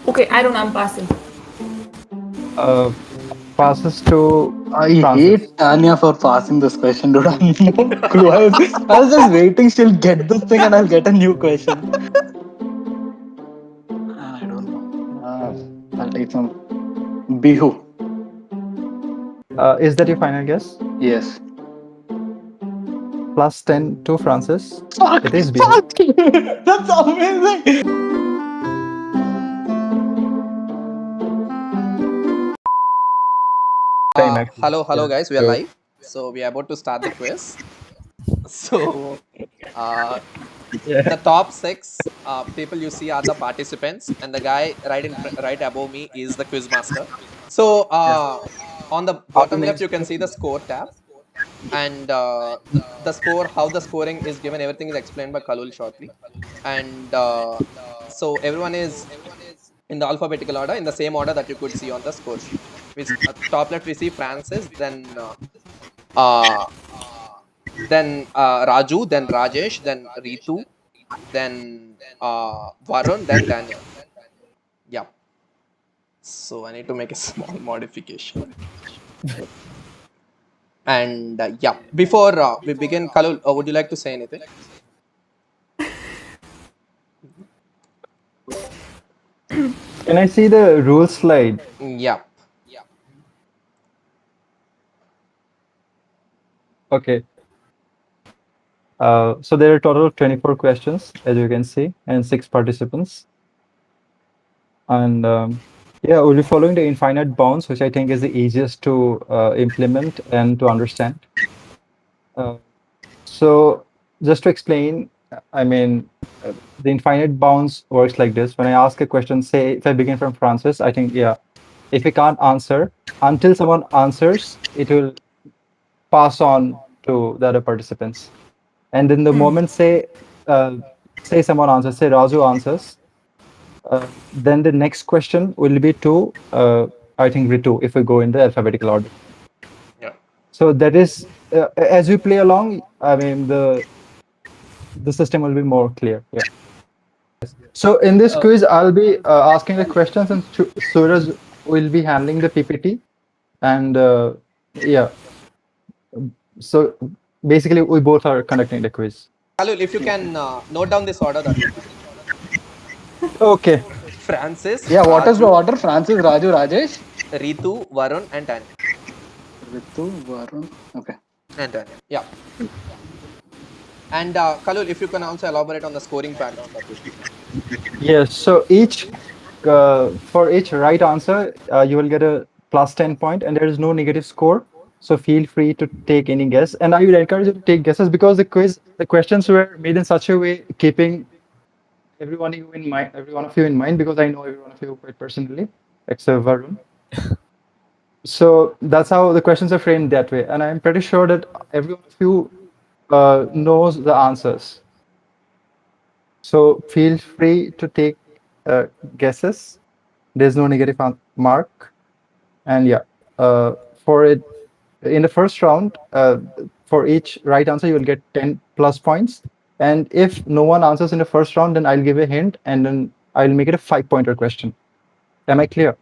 Okay, I don't know. I'm passing. Uh, Passes to I Francis. hate Tanya for passing this question, dude. I have no clue. I was just waiting. She'll get this thing and I'll get a new question. I don't know. I'll take some Bihu. Is that your final guess? Yes. Plus 10 to Francis. Fuck! It is Bihu. Fuck! That's amazing! Time actually. Hello, Yeah. guys. We are So live. So we are about to start the quiz. So uh, yeah. the top six people you see are the participants, and the guy right above me is the quizmaster. So Yeah. on the How to bottom name left, you can see the score tab, and the score, how the scoring is given, everything is explained by Kallul shortly. And so everyone is in the alphabetical order, in the same order that you could see on the score sheet. Top left we see Francis, uh, then Raju, then Rajesh, then Ritu, then Varun, then Tannya. Yeah. So I need to make a small modification. And yeah, before we begin, Kalul, would you like to say anything? Can I see the rule slide? Yeah. Okay. So there are a total of 24 questions, as you can see, and 6 participants. And yeah, we'll be following the infinite bounds, which I think is the easiest to implement and to understand. Uh, so just to explain, I mean, the infinite bounds works like this. When I ask a question, say if I begin from Francis, I think, yeah, if we can't answer, until someone answers, it will pass on to the other participants. And then the moment say someone answers, say Raju answers, then the next question will be to I think Ritu if we go in the alphabetical order. Yeah. So that is as we play along. I mean the system will be more clear. Yeah. So in this quiz, I'll be asking the questions, and Suraj will be handling the PPT. And yeah, so basically we both are conducting the quiz. Kalul, if you can note down this order, that would be great. Okay. Francis, Yeah, what is the Raju, order? Francis, Raju, Rajesh? Ritu, Varun, and Tanya. Ritu, Varun. Okay. And Tanya. Yeah. And Kalul, if you can also elaborate on the scoring pattern, that would be great. Yes. So for each right answer, you will get a plus 10 point, and there is no negative score. So feel free to take any guess. And I would encourage you to take guesses because the questions were made in such a way, keeping every one of you in mind, because I know every one of you quite personally, except Varun. So that's how the questions are framed that way. And I'm pretty sure that every one of you knows the answers. So feel free to take uh, guesses. There's no negative mark. And yeah, for it in the first round, for each right answer, you will get 10 plus points. And if no one answers in the first round, then I'll give a hint and then I'll make it a 5 pointer question. Am I clear?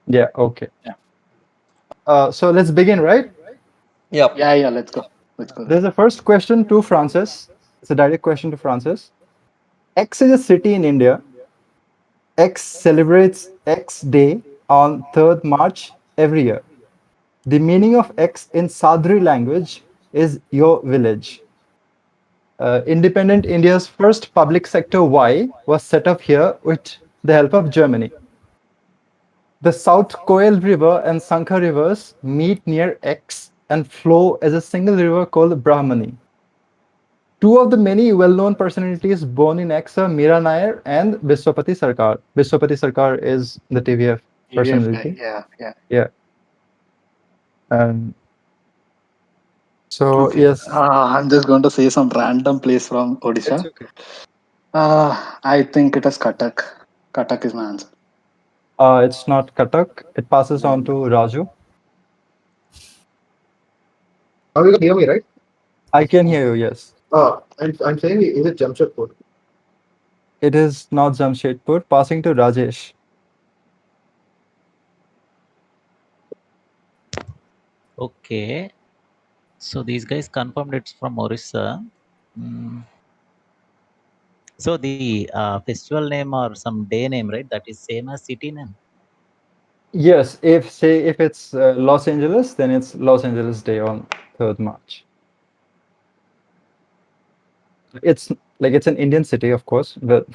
Yeah, okay. Yeah. So let's begin, right? Yep. Yeah, let's go. Let's go. There's a first question to Francis. It's a direct question to Francis. X is a city in India. X celebrates X Day on 3rd March every year. The meaning of X in Sadri language is your village. Independent India's first public sector Y was set up here with the help of Germany. The South Koel River and Sankha rivers meet near X and flow as a single river called Brahmani. Two of the many well-known personalities born in X are Meera Nair and Biswapati Sarkar. Biswapati Sarkar is the TVF EVF guy. personality. Yeah, yeah. Yeah. Um, so Okay. yes, I'm just going to say some random place from it's Odisha. okay. I think it is Katak. Katak is my answer. It's not Katak. It passes on to Raju. Now you can hear me, right? I can hear you. Yes. I'm saying, is it Jamshedpur? It is not Jamshedpur. Passing to Rajesh. Okay. So these guys confirmed it's from Orissa. Mm. So the festival name or some day name, right? That is same as city name. Yes, if it's Los Angeles, then it's Los Angeles Day on 3rd March. It's like it's an Indian city, of course, but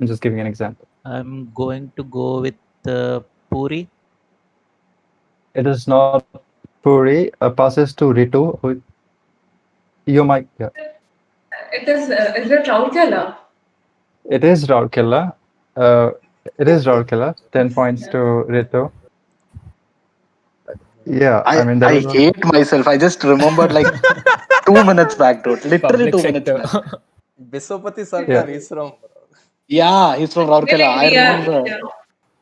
I'm just giving an example. I'm going to go with Puri. It is not Puri. Passes to Ritu. You might. Yeah. Is it Raurkela? It is Rourkela. Uh, it is Rourkela. 10 points to Ritu. Yeah, I mean that I was a, hate myself. I just remembered like 2 minutes back, dude. Literally Public 2 minutes sector. back. Biswapati yeah. Sarkar is from. Yeah, he's from Rourkela. I remember. Yeah.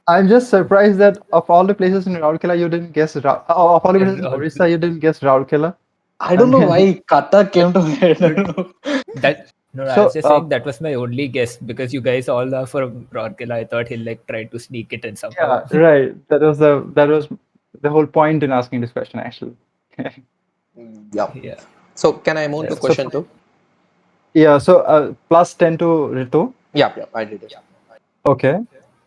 I'm just surprised that of all the places in Rourkela, you didn't guess. Of all the places in Raurkela. Orissa, you didn't guess Rourkela. I I don't know mean, why Kata came to my head. I don't know. That no, I was so just saying that was my only guess because you guys all are from Rourkela. I thought he'll like try to sneak it in somehow. yeah, right. That was the whole point in asking this question, actually. Yeah. Yeah. So can I move to So question two? yeah, so plus 10 to Ritu. Yeah, I did it. Okay.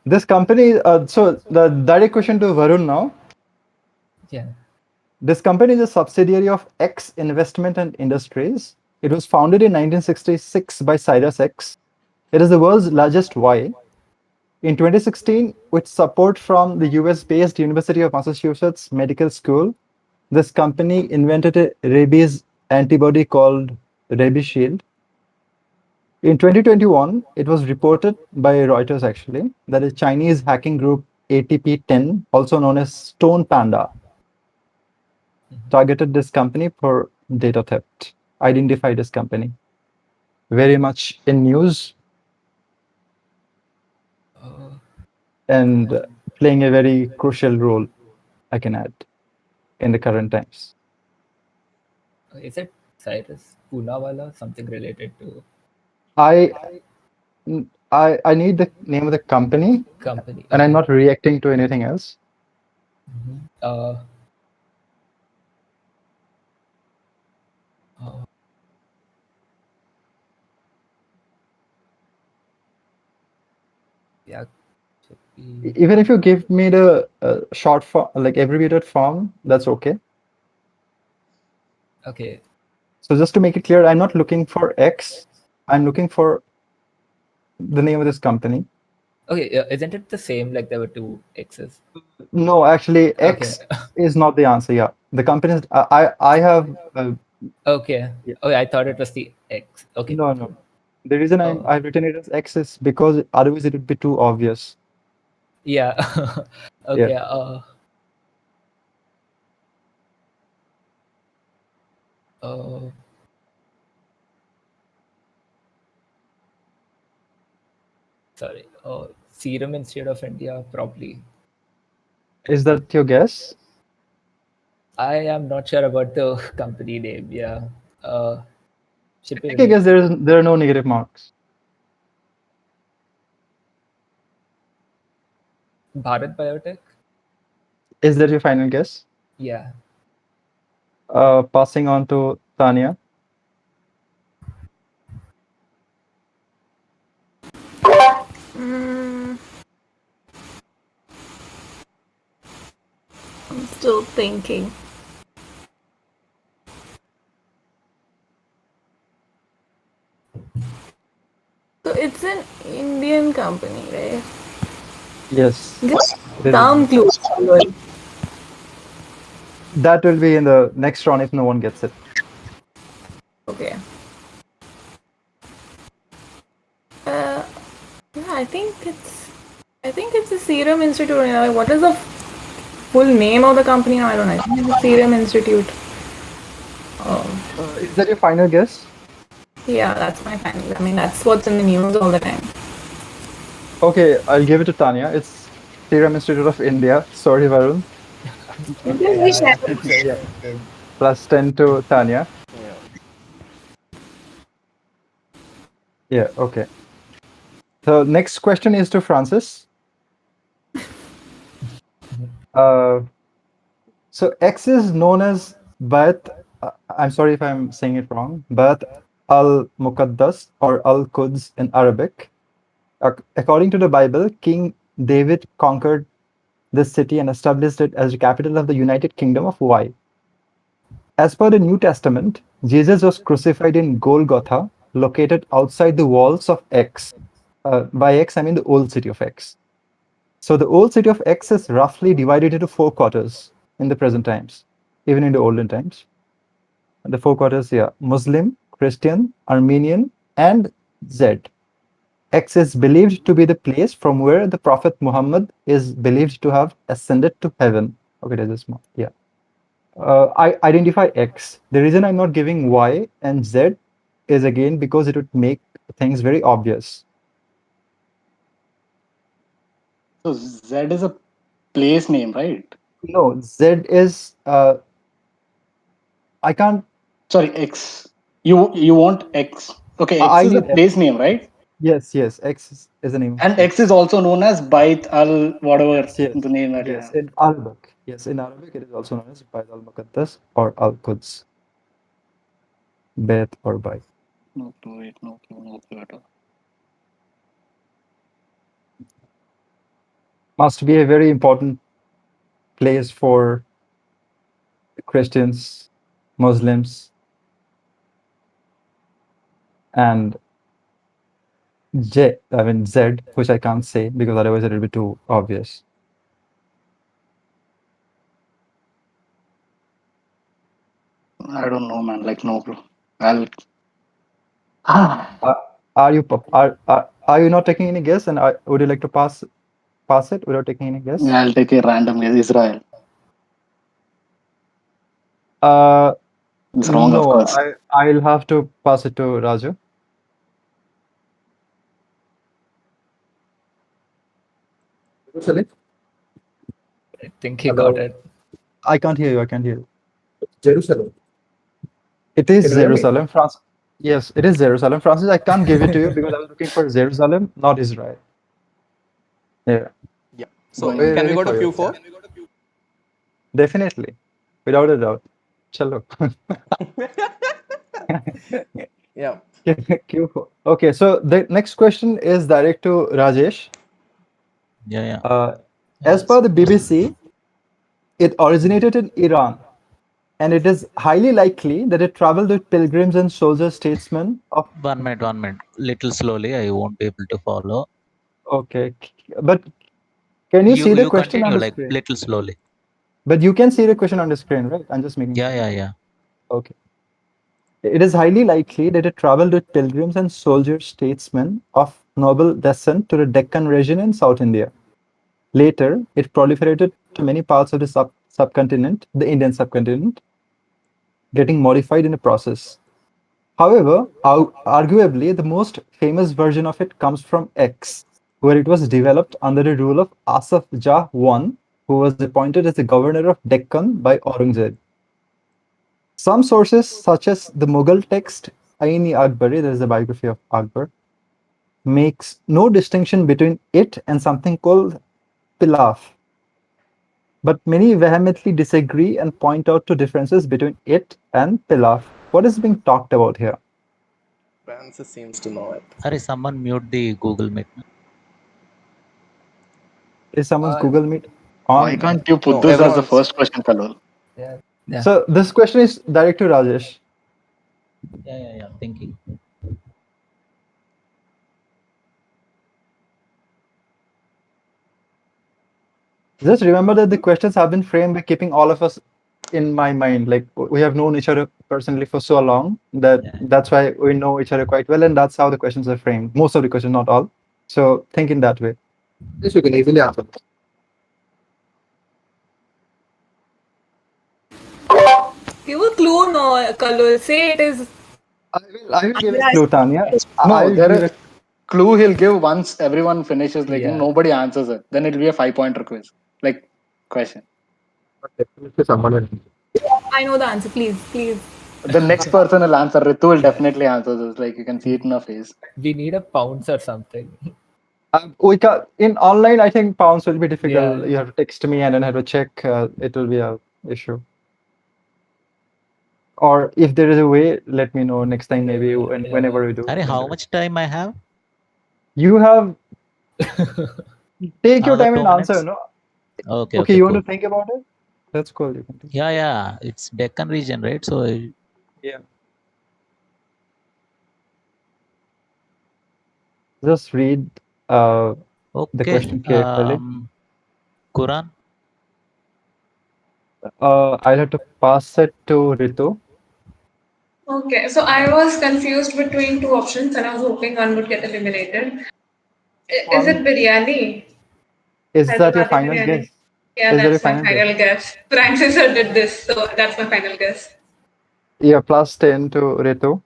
This company, so the direct question to Varun now. Yeah. This company is a subsidiary of X Investment and Industries. It was founded in 1966 by Cyrus X. It is the world's largest Y. In 2016, with support from the US-based University of Massachusetts Medical School, this company invented a rabies antibody called Shield. In 2021, it was reported by Reuters actually that a Chinese hacking group ATP-10, also known as Stone Panda, targeted this company for data theft. Identified this company. Very much in news and playing a very crucial role, I can add, in the current times. Is it Cyrus Poonawala? Something related to I I need the name of the company, company? and I'm Okay. not reacting to anything else. Uh, uh, yeah. Should be- Even if you give me the short form, like abbreviated form, that's okay. Okay. So just to make it clear, I'm not looking for X. I'm looking for the name of this company. Okay. Isn't it the same? Like there were two X's. No, actually, Okay. X is not the answer. Yeah, the company is. I have. Okay. Yeah. Oh, I thought it was the X. Okay. No, no. The reason Oh. I've written it as X is because otherwise it would be too obvious. Yeah. Yeah. Okay. Uh, sorry. Serum Institute of India, probably. Is that your guess? I am not sure about the company name. Yeah. Should be I guess related. there are no negative marks. Bharat Biotech? Is that your final guess? Yeah. Passing on to Tanya. I'm still thinking. So it's an Indian company, right? Yes. Just It is. some clues. Kallul. That will be in the next round if no one gets it. Okay. Yeah, I think it's a Serum Institute. What is the full name of the company? No, I don't know. I think it's the Serum Institute. Is that your final guess? Yeah, that's my final. I mean, that's what's in the news all the time. Okay, I'll give it to Tanya. It's Serum Institute of India. Sorry, Varun. Plus 10 to Tanya. Yeah. Yeah, okay. So next question is to Francis. So X is known as Bayt. I'm sorry if I'm saying it wrong. Bayt al-Muqaddas or al-Quds in Arabic. According to the Bible, King David conquered this city and established it as the capital of the United Kingdom of Y. As per the New Testament, Jesus was crucified in Golgotha, located outside the walls of X. By X, I mean the old city of X. So the old city of X is roughly divided into four quarters in the present times, even in the olden times. The four quarters, yeah, Muslim, Christian, Armenian, and Z. X is believed to be the place from where the Prophet Muhammad is believed to have ascended to heaven. Okay, there's a small, yeah. I identify X. The reason I'm not giving Y and Z is again because it would make things very obvious. So Z is a place name, right? No, Z is I can't. Sorry, X. You want X? Okay, X I is a need place X. name, right? Yes, yes. X is the name of And X is place. also known as Bait al whatever Yes, yes, the name that you yes. have. In Arabic, yes, in Arabic, it is also known as Bayt al-Muqaddas or Al-Quds, Bayt or Bayt. No clue, wait, no clue, no clue at all. Must be a very important place for Christians, Muslims, and I mean Z, which I can't say because otherwise it will be too obvious. I don't know, man. Like no clue. I'll. Ah, Uh, are you not taking any guess? And would you like to pass it without taking any guess? I'll take a random guess. Israel. Uh, It's wrong, of no, course. I'll have to pass it to Raju. Jerusalem. I think he got Hello. it. I can't hear you. I can't hear you. Jerusalem. It is Can you hear me? Jerusalem, France. Yes, it is Jerusalem, Francis. I can't give it to you because I was looking for Jerusalem, not Israel. Yeah, Yeah. So Going. can we really go to for you. Q4? Definitely, without a doubt. Chalo. Yeah. Q4. Okay, so the next question is direct to Rajesh. Yeah, yeah. As per the BBC, it originated in Iran, and it is highly likely that it traveled with pilgrims and soldier statesmen of. 1 minute, 1 minute. Little slowly. I won't be able to follow. Okay, but can you see the You question on continue the like screen? little slowly. But you can see the question on the screen, right? I'm just making Yeah, sure. yeah, yeah. Okay. It is highly likely that it traveled with pilgrims and soldier statesmen of noble descent to the Deccan region in South India. Later, it proliferated to many parts of the subcontinent, the Indian subcontinent, getting modified in the process. However, arguably, the most famous version of it comes from X, where it was developed under the rule of Asaf Jah I, who was appointed as the governor of Deccan by Aurangzeb. Some sources, such as the Mughal text Ain-i-Akbari, there is a biography of Akbar, makes no distinction between it and something called Pilaf. But many vehemently disagree and point out to differences between it and Pilaf. What is being talked about here? Francis seems to know it. Hurry, someone mute the Google Meet. Is someone's Uh, Google Meet Why on? can't you put No, this as the everyone's. first question, Kallul? yeah. Yeah. So this question is direct to Rajesh. Yeah, yeah, yeah. Thinking. Just remember that the questions have been framed by keeping all of us in my mind. Like we have known each other personally for so long that Yeah. that's why we know each other quite well, and that's how the questions are framed. Most of the questions, not all. So think in that way. This you can easily answer. Give a clue, no, Kallul. Say it is. I will give a clue, Tanya. No, I'll there give are a clue he'll give once everyone finishes. Like Yeah. nobody answers it, then it'll be a 5 pointer quiz. Like question. But definitely someone will. I know the answer. Please, please. The next person will answer. Ritu will definitely answer this. Like you can see it in her face. We need a pounce or something. We can in online. I think pounds will be difficult. Yeah. You have to text me and then have to check. It will be a issue. Or if there is a way, let me know next time. Maybe whenever we do. Harry, how much time I have? You have take your Another time and 2 minutes? answer. No. Okay, Okay, okay, you want to cool. think about it? That's cool. You can think. Yeah, yeah. It's Deccan region, right? So, Yeah. Just read the okay. question carefully. Quran. I'll have to pass it to Ritu. Okay, so I was confused between two options and I was hoping one would get eliminated. Is it One. biryani? Is that your Hyderabadi final guess? biryani? Yeah, Is that your that's my final guess? final guess. Francis sir did this, so that's my final guess. Yeah, plus 10 to Ritu.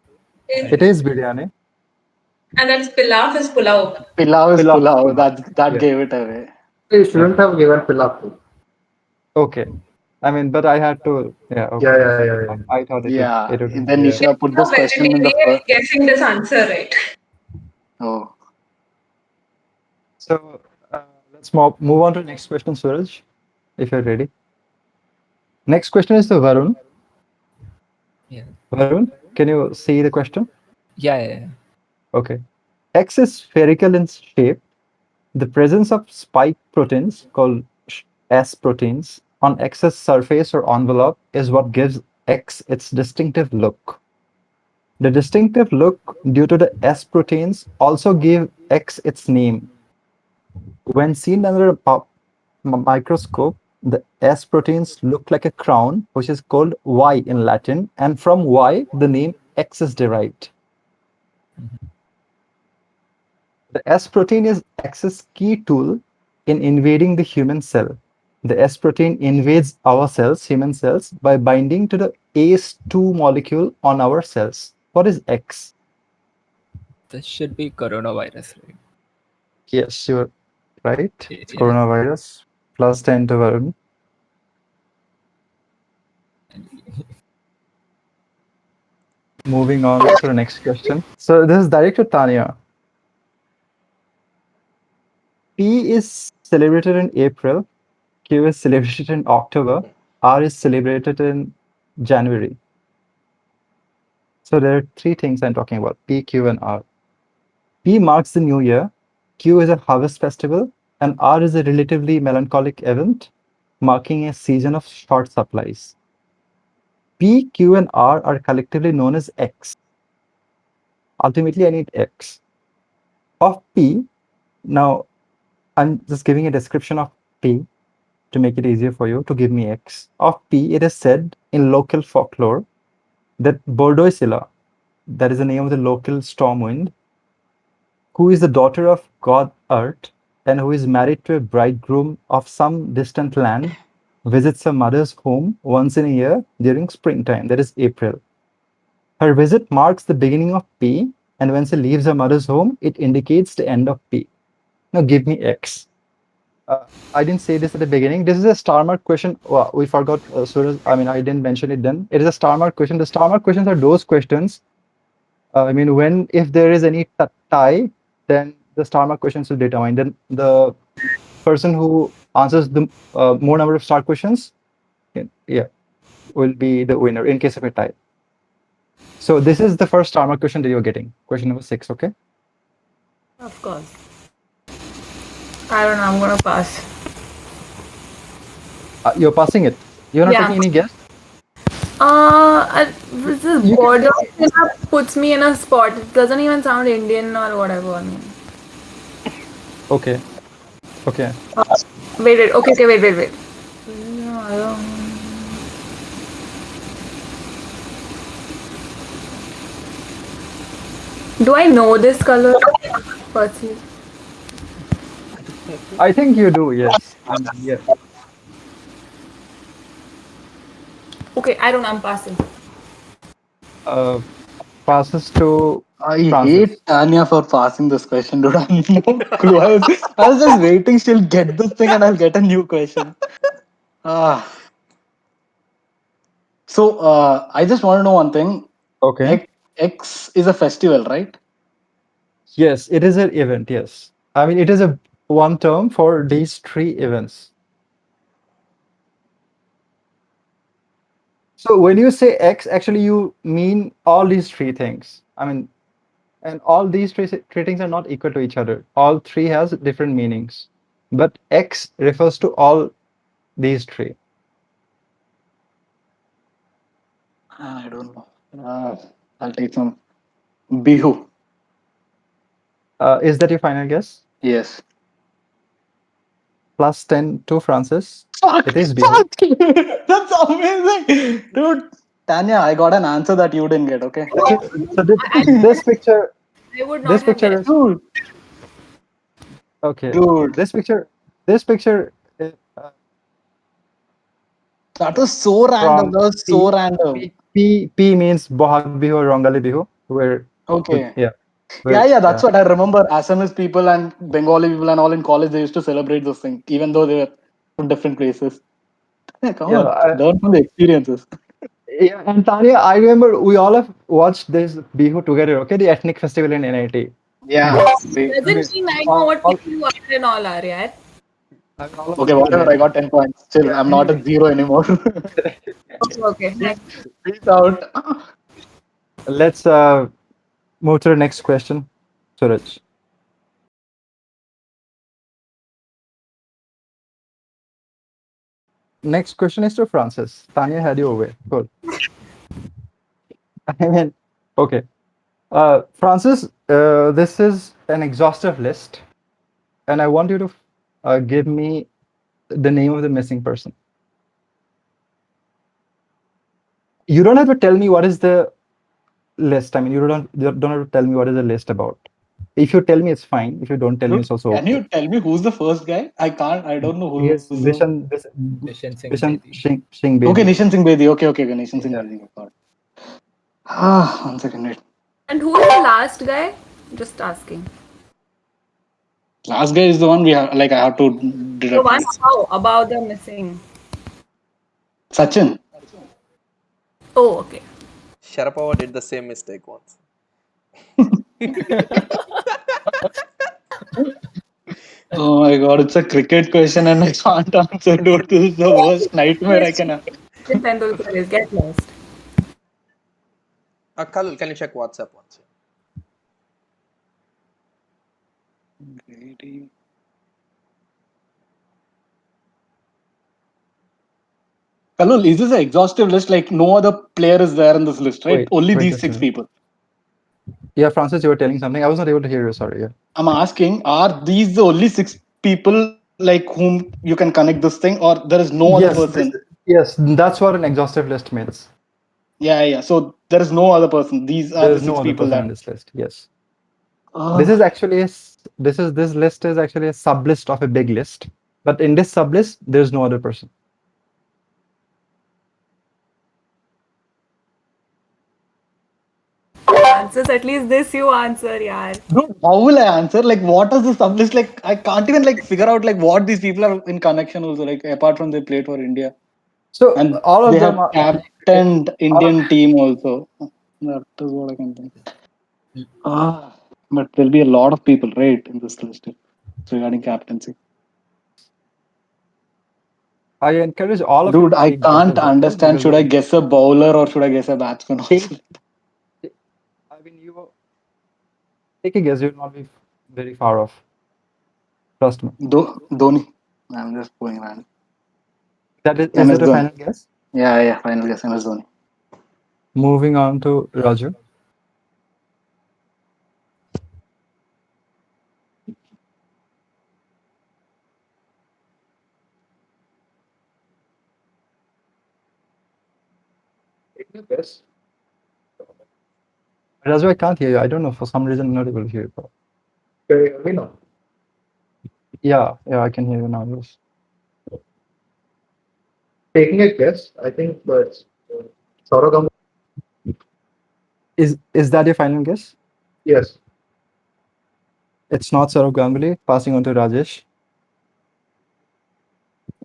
It is biryani. And that's pilaf is pulao. Pilau is Pilaf. pulao. Pilaf. That Yeah. gave it away. You Yeah. shouldn't have given Pilaf. Okay. I mean, but I had to. Yeah. Yeah, Okay. yeah, yeah, yeah. I thought Yeah. it would be Then you biryani. should have put No this question in the vegetarian first. guessing this answer, right? Oh. So let's move on to the next question, Suraj, if you're ready. Next question is to Varun. Yeah. Varun, can you see the question? Yeah. Okay. X is spherical in shape. The presence of spike proteins called S proteins on X's surface or envelope is what gives X its distinctive look. The distinctive look due to the S proteins also give X its name. When seen under a microscope, the S proteins look like a crown, which is called Y in Latin, and from Y, the name X is derived. The S protein is X's key tool in invading the human cell. The S protein invades our cells, human cells, by binding to the ACE2 molecule on our cells. What is X? This should be coronavirus, right? Yes, you're right. It's Yeah. coronavirus. Plus 10 to Varun. Moving on to the next question. So this is direct to Tanya. P is celebrated in April, Q is celebrated in October, R is celebrated in January. So there are three things I'm talking about, P, Q, and R. P marks the new year, Q is a harvest festival, and R is a relatively melancholic event, marking a season of short supplies. P, Q, and R are collectively known as X. Ultimately, I need X. Of P, now I'm just giving a description of P to make it easier for you to give me X. Of P, it is said in local folklore that Bordeauxilla, that is the name of the local storm wind, who is the daughter of god Earth and who is married to a bridegroom of some distant land, visits her mother's home once in a year during springtime, that is April. Her visit marks the beginning of P, and when she leaves her mother's home, it indicates the end of P. Now give me X. I didn't say this at the beginning. This is a star mark question. Well, we forgot. I mean, I didn't mention it then. It is a star mark question. The star mark questions are those questions. I mean, if there is any tie, then the star mark questions will determine. Then the person who answers the more number of star questions, yeah, will be the winner in case of a tie. So this is the first star mark question that you're getting. Question number 6. Okay. Of course. I don't know, I'm gonna pass. You're passing it. You're not Yeah. taking any guess. This You can border puts me in a spot. It doesn't even sound Indian or whatever. I mean. Okay. Okay. Wait. Okay, wait. No, I don't. Do I know this color? Firstly. I think you do. Yes. Yeah. Okay, I don't know. I'm passing. Passes to I Francis. hate Tanya for passing this question, dude. I have no clue. I was just waiting. She'll get this thing and I'll get a new question. Ah. So, I just want to know one thing. Okay. X is a festival, right? Yes, it is an event. Yes. I mean, it is a one term for these three events. So when you say X, actually you mean all these three things. I mean, and all these three things are not equal to each other. All three has different meanings. But X refers to all these three. I don't know. I'll take some Bihu. Is that your final guess? Yes. Plus 10 to Francis. Fuck! It is Bihu. Fuck! That's amazing, dude. Tanya, I got an answer that you didn't get. Okay, So I, this picture, I would not this have picture guessed. is dude. okay. Dude, This picture is that was so random. from That was so random. P means Bohag Bihu or Rongali Bihu, where Okay. yeah, Yeah, yeah. that's what I remember. Assamese people and Bengali people and all in college, they used to celebrate those things, even though they were from different places. Yeah, come Yeah, on, learn from the experiences. yeah, and Tanya, I remember we all have watched this Bihu together, okay? The ethnic festival in NIT. Yeah. Doesn't mean I know what people you are and all are, yeah. I mean, all of us Okay, were whatever. there. I got 10 points. Still, Yeah, I'm not anyway, at zero anymore. Okay. Next. Peace out. let's move to the next question, Suraj. Next question is to Francis. Tanya had you away. Cool. I mean, okay. Francis, this is an exhaustive list, and I want you to give me the name of the missing person. You don't have to tell me what is the list. I mean, you don't have to tell me what is the list about. If you tell me, it's fine. If you don't tell me, Dude, it's also can okay. you tell me who's the first guy? I can't. I don't know He who's is the. Nishan Singh Vishan Bedi. Singh Okay, Bedi. Nishan Singh Bedi. Okay, Nishan Singh Yeah. Bedi. I thought. Ah, 1 second. Wait. And who is the last guy? Just asking. Last guy is the one we have. Like I have to The deduct, one right? how about the missing. Sachin. Oh, okay. Sharapova did the same mistake once. Oh my god, it's a cricket question and I can't answer. Dude, this is the worst nightmare I can have. Sachin Tendulkar is get lost. Kallul, can you check WhatsApp once? Kallul, is this an exhaustive list? Like no other player is there in this list, right? Only Wait these just a six minute. people. Yeah, Francis, you were telling something. I was not able to hear you. Sorry. Yeah. I'm asking, are these the only six people like whom you can connect this thing, or there is no other Yes. person? Yes. That's what an exhaustive list means. Yeah. So there is no other person. These are There the is no six other people person that. on this list. Yes. This is Oh, actually this list is actually a sub list of a big list. But in this sub list, there's no other person. Francis, at least this you answer, yeah. dude, how will I answer? Like, what is the sub list? Like, I can't even like figure out like what these people are in connection also. Like, apart from they played for India So and all they of them have are captained all of, Indian team also. That is what I can think. But there'll be a lot of people, right, in this list regarding captaincy. I encourage all of you Dude, to I take can't guesses, okay? understand. Because Should I guess a bowler or should I guess a batsman take, also? I mean, you take a guess. You'll not be very far off. Trust me. Dhoni. I'm just going random. Is MS it a Dhoni. final guess? Yeah. Final guess, MS Dhoni. Moving on to Raju. Yes. Raju, I can't hear you. I don't know. For some reason, I'm not able to hear you. Can you hear me now? Yeah, I can hear you now. Yes. Taking a guess, I think, but Saurav Ganguly. Is that your final guess? Yes. It's not Saurav Ganguly. Passing on to Rajesh.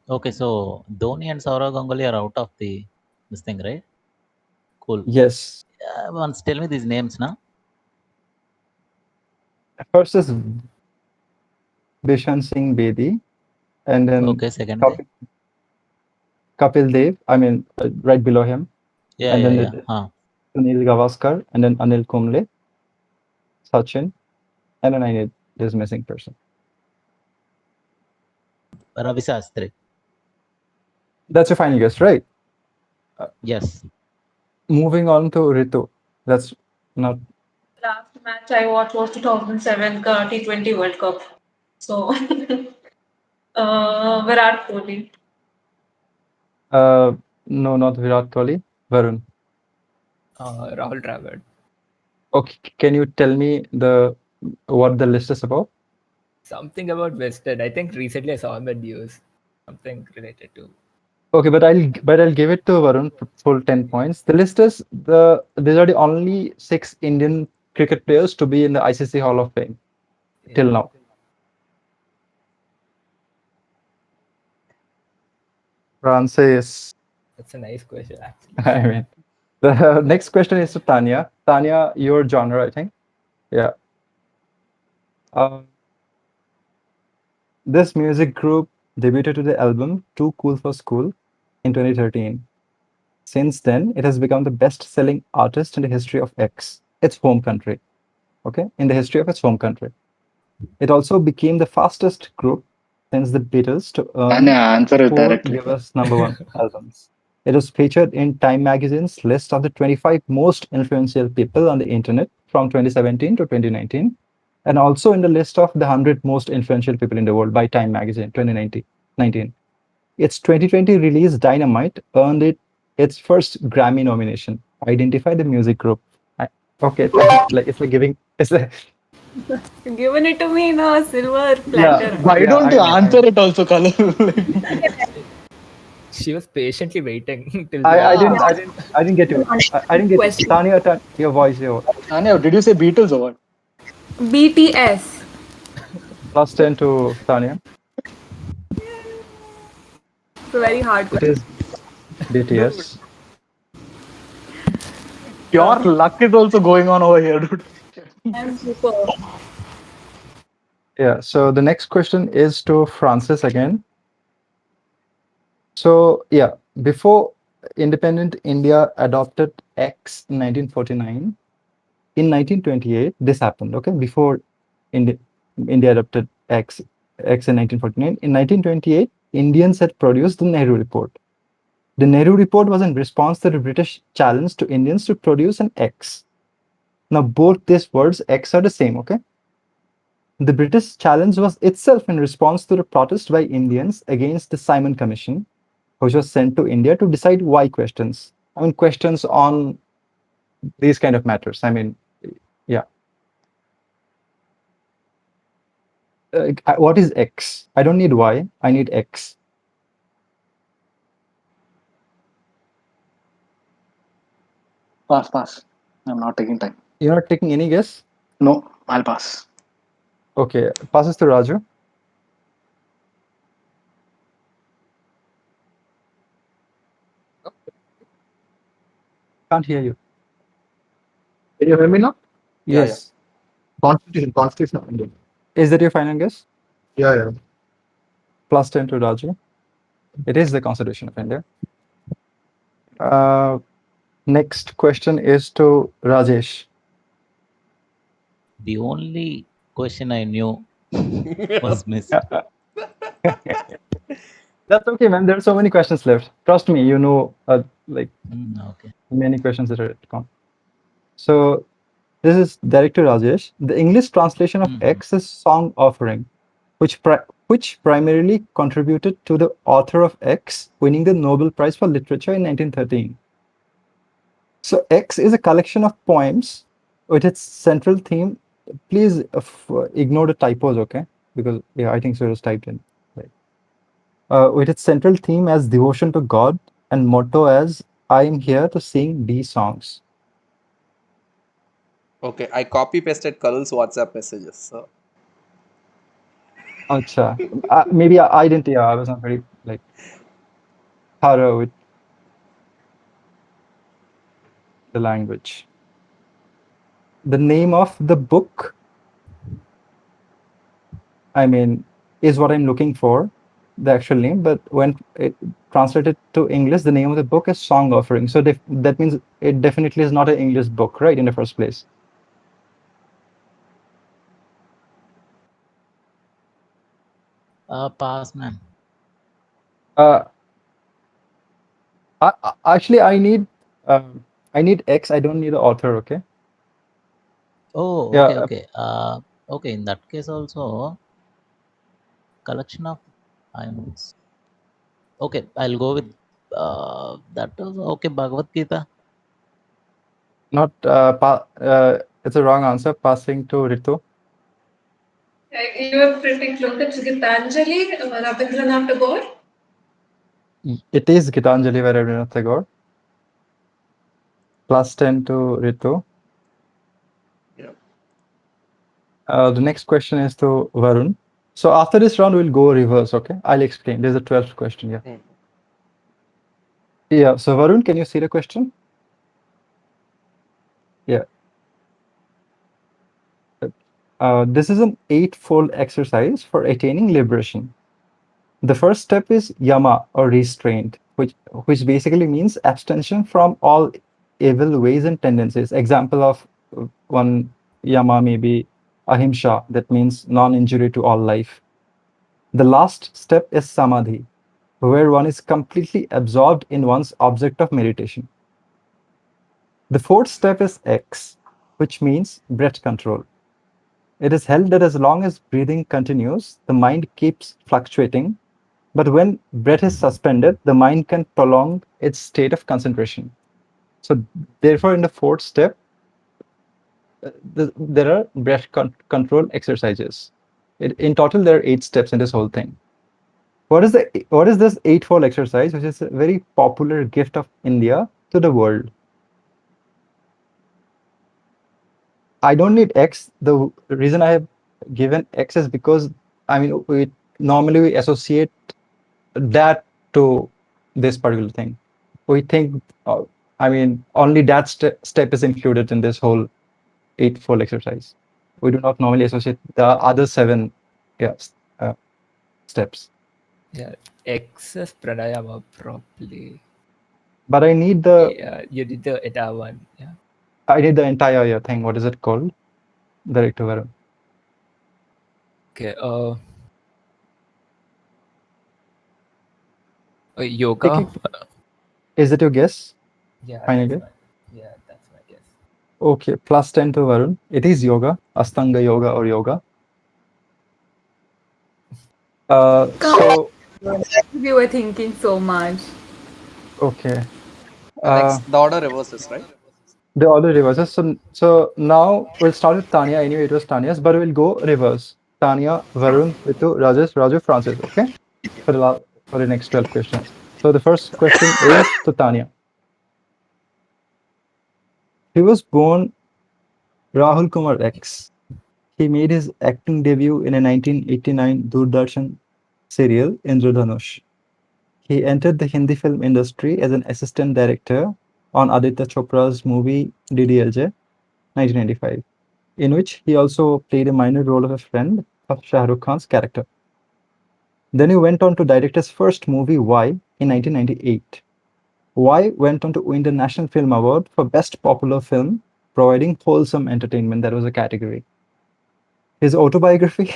Okay, so Dhoni and Saurav Ganguly are out of this thing, right? Cool. Yes. Once tell me these names now. First is Bishan Singh Bedi, and then Okay, second guy. Kapil Dev. I mean, right below him, Yeah, and yeah, then yeah. Huh. Sunil Gavaskar, and then Anil Kumble, Sachin, and then I need this missing person. Ravi Shastri. That's your final guess, right? Yes. Moving on to Ritu. That's not. Last match I watched was 2007 ka T20 World Cup. So, Virat Kohli. Uh, no, not Virat Kohli. Varun. Rahul Dravid. Okay, can you tell me what the list is about? Something about Western. I think recently I saw him in news. Something related to. Okay, but I'll give it to Varun for full 10 points. The list is these are the only 6 Indian cricket players to be in the ICC Hall of Fame till Yeah, now. Francis. that's a nice question actually. I mean, the next question is to Tanya. Tanya, your genre, I think. Yeah. Uh, this music group debuted to the album Too Cool for School in 2013. Since then, it has become the best-selling artist in the history of X, its home country. Okay, in the history of its home country. It also became the fastest group since the Beatles to Tanya, earn answer it 4 directly. US #1 albums. It was featured in Time magazine's list of the 25 most influential people on the internet from 2017 to 2019, and also in the list of the 100 most influential people in the world by Time magazine 2019. Its 2020 release Dynamite earned it its first Grammy nomination. Identify the music group. I, okay, like it's like giving it's like Given it to me in a silver yeah, platter. Why yeah, don't you answer it also, Kallul? She was patiently waiting till I, the I end. didn't, I Yeah. didn't, I didn't get you. I didn't get you. Question. Tanya, your voice, your Tanya, did you say Beatles or what? BTS. plus 10 to Tanya. It's a very hard It question. is BTS. Pure luck is also going on over here, dude. I'm super. Yeah. So the next question is to Francis again. So yeah, before independent India adopted X in 1949, in 1928 this happened. Okay, before India, India adopted X in 1949. In 1928, Indians had produced the Nehru Report. The Nehru Report was in response to the British challenge to Indians to produce an X. Now, both these words X are the same, okay? The British challenge was itself in response to the protest by Indians against the Simon Commission, which was sent to India to decide why questions. I mean, questions on these kind of matters. I mean, yeah. What is X? I don't need Y. I need X. Pass, pass. I'm not taking time. You're not taking any guess? No, I'll pass. Okay, passes to Raju. Can't hear you. Can you hear me now? Yeah, yeah. Yes. Constitution of India. Is that your final guess? Yeah, yeah. Plus 10 to Raju. It is the Constitution of India. Uh, next question is to Rajesh. The only question I knew was missed. That's okay, man. There are so many questions left. Trust me, you know, like Okay. many questions that are to come. So this is Director Rajesh. The English translation of Mhm. X is Song Offering, which primarily contributed to the author of X winning the Nobel Prize for Literature in 1913. So X is a collection of poems with its central theme. Please ignore the typos, okay? Because yeah, I think so it was typed in. Right. With its central theme as devotion to God and motto as I am here to sing these songs. Okay, I copy pasted Kallul's WhatsApp messages. So Acha. Maybe I didn't, yeah, I was not very like thorough with the language. The name of the book, I mean, is what I'm looking for, the actual name. But when it translated to English, the name of the book is Song Offering. So that means it definitely is not an English book, right, in the first place. Pass, man. Uh, actually, I need X. I don't need the author. Okay. Oh, Yeah. okay, okay. Okay, in that case also, collection of hymns. Okay, I'll go with that. Okay, Bhagavad Gita. Not it's a wrong answer. Passing to Ritu. You were pretty close. It's Gitanjali, Rabindranath Tagore. It is Gitanjali by Rabindranath Tagore. Plus 10 to Ritu. Yeah. The next question is to Varun. So after this round, we'll go reverse. Okay, I'll explain. There's a 12th question. Yeah. Mm. Yeah. So Varun, can you see the question? Yeah. This is an eightfold exercise for attaining liberation. The first step is yama or restraint, which basically means abstention from all evil ways and tendencies. Example of one yama may be ahimsa, that means non-injury to all life. The last step is samadhi, where one is completely absorbed in one's object of meditation. The fourth step is X, which means breath control. It is held that as long as breathing continues, the mind keeps fluctuating, but when breath is suspended, the mind can prolong its state of concentration. So, therefore, in the fourth step, there are breath control exercises. In total, there are 8 steps in this whole thing. What is this eightfold exercise, which is a very popular gift of India to the world? I don't need X. The reason I have given X is because I mean we normally we associate that to this particular thing. We think I mean only that step is included in this whole eightfold exercise. We do not normally associate the other 7 yeah, uh, steps. Yeah, excess pranayama properly. But I need the Yeah, you did the eta one. Yeah. entire thing. What is it called? Director Varun. Okay. Take Yoga. it. Is it your guess? Yeah, Final that's guess? my. Yeah, that's my guess. Okay, plus 10 to Varun. It is yoga, Astanga yoga or yoga. So You were thinking so much. okay. Alex, Uh, the order reverses, right? the order reverses. So now we'll start with Tanya. Anyway, it was Tanya's, but we'll go reverse. Tanya, Varun, Ritu, Rajesh, Raju, Francis. Okay, for for the next 12 questions. So the first question is to Tanya. He was born Rahul Kumar X. He made his acting debut in a 1989 Doordarshan serial Indradhanush. He entered the Hindi film industry as an assistant director on Aditya Chopra's movie DDLJ 1995, in which he also played a minor role of a friend of Shah Rukh Khan's character. Then he went on to direct his first movie Y in 1998. Y went on to win the National Film Award for Best Popular Film, providing wholesome entertainment. That was a category. His autobiography,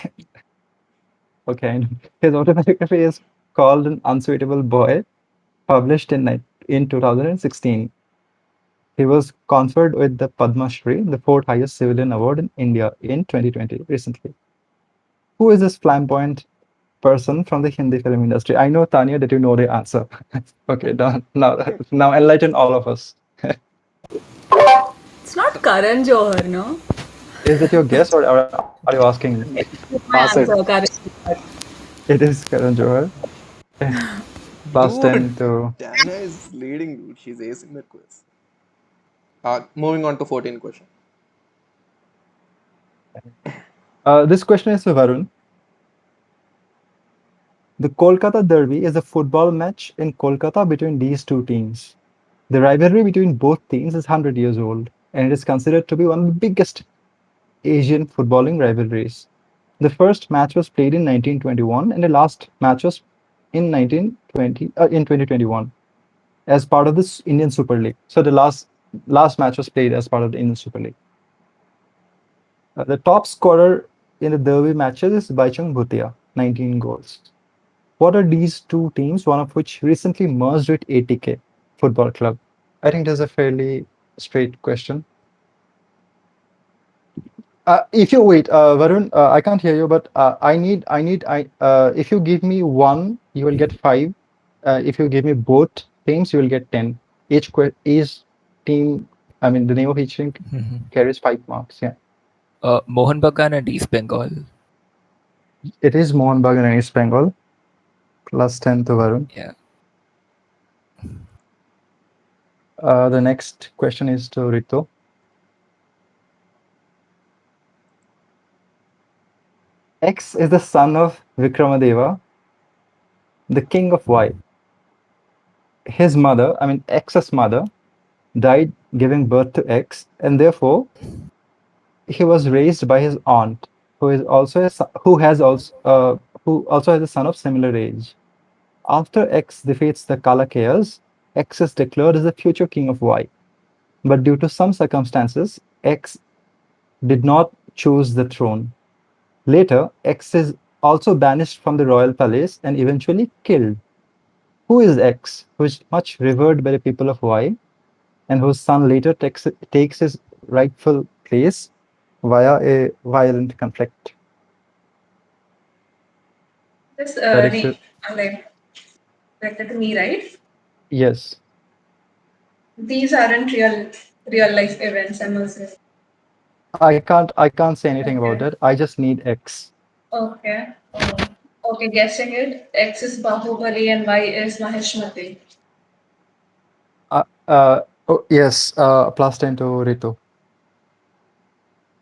okay, his autobiography is called An Unsuitable Boy, published in 2016. He was conferred with the Padma Shri, the fourth highest civilian award in India in 2020, recently. Who is this flamboyant person from the Hindi film industry? I know, Tanya, that you know the answer. Okay, now enlighten all of us. It's not Karan Johar, no? Is it your guess or are you asking? My Pass it. answer, Karan Johar. It is Karan Johar. Plus Dude, 10 to. Tannya is leading, dude. She's acing the quiz. Moving on to 14 question. This question is to Varun. The Kolkata Derby is a football match in Kolkata between these two teams. The rivalry between both teams is 100 years old, and it is considered to be one of the biggest Asian footballing rivalries. The first match was played in 1921, and the last match was in 2021 as part of this Indian Super League. So the last match was played as part of the Indian Super League. The top scorer in the Derby matches is Baichung Bhutia, 19 goals. What are these two teams, one of which recently merged with ATK Football Club? I think there's a fairly straight question. If you wait, Varun, I can't hear you, but if you give me one, you will get five. If you give me both teams, you will get 10. Each team, I mean, the name of each team carries 5 marks. Yeah, Mohan Bagan and East Bengal. it is Mohan Bagan and East Bengal. Plus 10 to Varun. Yeah. The next question is to Ritu. X is the son of Vikramadeva, the king of Y. His mother, I mean X's mother, died giving birth to X, and therefore he was raised by his aunt, who is also a, who also has a son of similar age. After X defeats the Kalakayas, X is declared as the future king of Y. But due to some circumstances, X did not choose the throne. Later, X is also banished from the royal palace and eventually killed. Who is X, who is much revered by the people of Y, and whose son later takes his rightful place via a violent conflict? This That is, like directed to me, right? yes. These aren't real life events, I must say. I can't say anything about Okay. that. I just need X. Okay. Okay, guessing it. X is Bahubali and Y is Maheshmati. Oh, yes, plus 10 to Ritu.